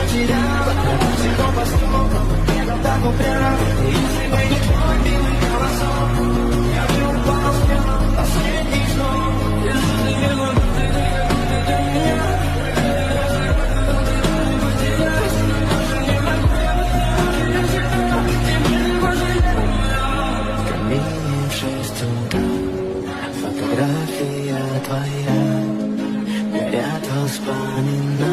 потеряла, всего поступка, я так упрям. Если бы не твой милый голосок, я бы упал с неба последних снов. Если ты не могу, ты для меня. В 6 утра фотография твоя, горят воспоминания.